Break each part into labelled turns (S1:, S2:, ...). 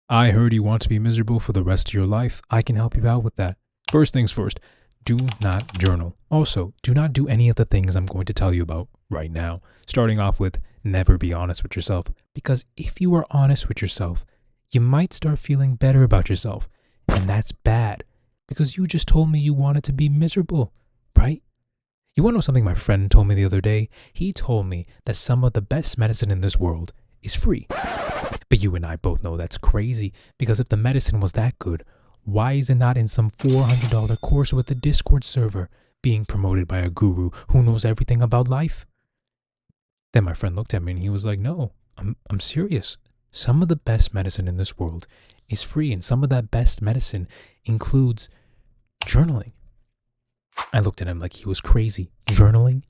S1: I heard you want to be miserable for the rest of your life. I can help you out with that. First things first, do not journal. Also, do not do any of the things I'm going to tell you about right now. Starting off with never be honest with yourself. Because if you are honest with yourself, you might start feeling better about yourself. And that's bad. Because you just told me you wanted to be miserable, right? You want to know something my friend told me the other day? He told me that some of the best medicine in this world is free. But you and I both know that's crazy, because if the medicine was that good, why is it not in some $400 course with a Discord server being promoted by a guru who knows everything about life? Then my friend looked at me and he was like, no, I'm serious. Some of the best medicine in this world is free, and some of that best medicine includes journaling. I looked at him like he was crazy. Journaling?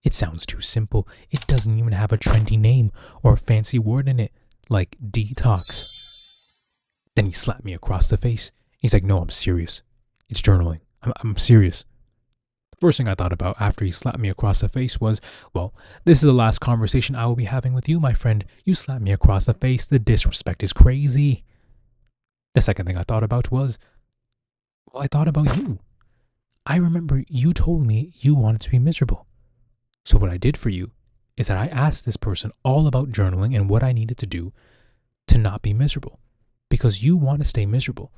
S1: It sounds too simple. It doesn't even have a trendy name or a fancy word in it, like detox. Then he slapped me across the face. He's like, no, I'm serious. It's journaling. I'm serious. The first thing I thought about after he slapped me across the face was, well, this is the last conversation I will be having with you, my friend. You slapped me across the face. The disrespect is crazy. The second thing I thought about was, well, I thought about you. I remember you told me you wanted to be miserable. So what I did for you is that I asked this person all about journaling and what I needed to do to not be miserable, because you want to stay miserable.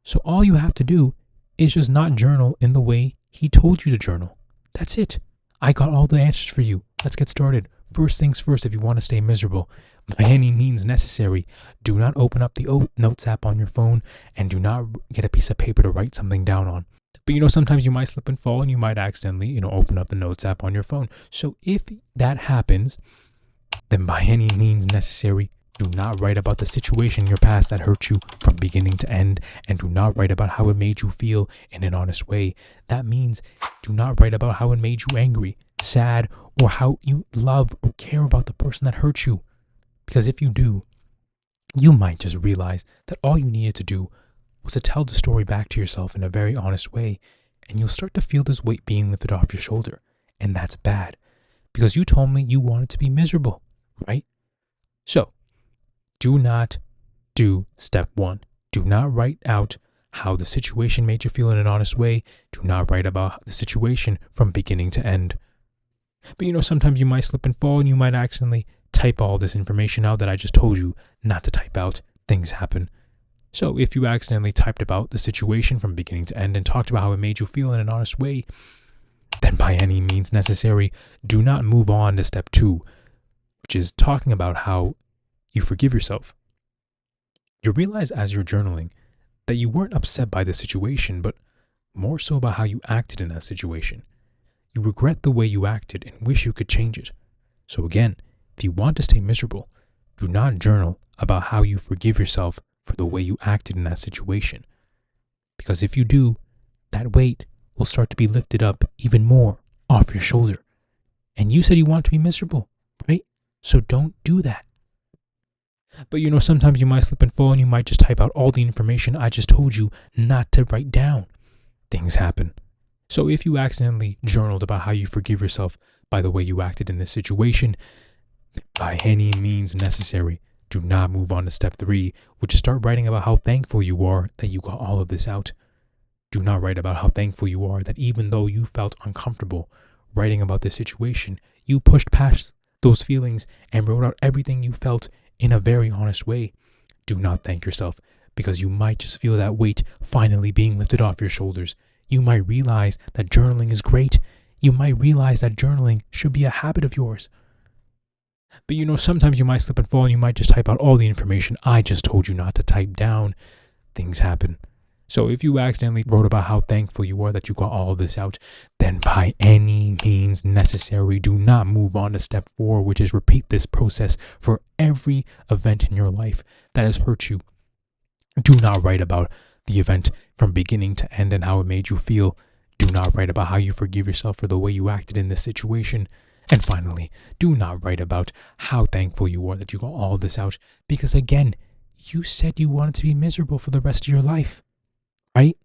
S1: So all you have to do is just not journal in the way he told you to journal. That's it. I got all the answers for you. Let's get started. First things first, if you want to stay miserable, by any means necessary, do not open up the Notes app on your phone, and do not get a piece of paper to write something down on. But sometimes you might slip and fall and you might accidentally, open up the Notes app on your phone. So if that happens, then by any means necessary, do not write about the situation in your past that hurt you from beginning to end, and do not write about how it made you feel in an honest way. That means do not write about how it made you angry, sad, or how you love or care about the person that hurt you. Because if you do, you might just realize that all you needed to do was to tell the story back to yourself in a very honest way, and you'll start to feel this weight being lifted off your shoulder. And that's bad, because you told me you wanted to be miserable, right? So, do not do step one. Do not write out how the situation made you feel in an honest way. Do not write about the situation from beginning to end. But sometimes you might slip and fall and you might accidentally type all this information out that I just told you not to type out. Things happen. So if you accidentally typed about the situation from beginning to end and talked about how it made you feel in an honest way, then by any means necessary, do not move on to step two, which is talking about how you forgive yourself. You realize as you're journaling that you weren't upset by the situation, but more so about how you acted in that situation. You regret the way you acted and wish you could change it. So again, if you want to stay miserable, do not journal about how you forgive yourself for the way you acted in that situation. Because if you do, that weight will start to be lifted up even more off your shoulder. And you said you want to be miserable, right? So don't do that. But sometimes you might slip and fall and you might just type out all the information I just told you not to write down. Things happen. So if you accidentally journaled about how you forgive yourself by the way you acted in this situation, by any means necessary, do not move on to step three, which is start writing about how thankful you are that you got all of this out. Do not write about how thankful you are that even though you felt uncomfortable writing about this situation, you pushed past those feelings and wrote out everything you felt in a very honest way. Do not thank yourself, because you might just feel that weight finally being lifted off your shoulders. You might realize that journaling is great. You might realize that journaling should be a habit of yours. But sometimes you might slip and fall and you might just type out all the information I just told you not to type down. Things happen. So if you accidentally wrote about how thankful you are that you got all of this out, then by any means necessary, do not move on to step four, which is repeat this process for every event in your life that has hurt you. Do not write about the event from beginning to end and how it made you feel. Do not write about how you forgive yourself for the way you acted in this situation. And finally, do not write about how thankful you are that you got all of this out, because again, you said you wanted to be miserable for the rest of your life, right?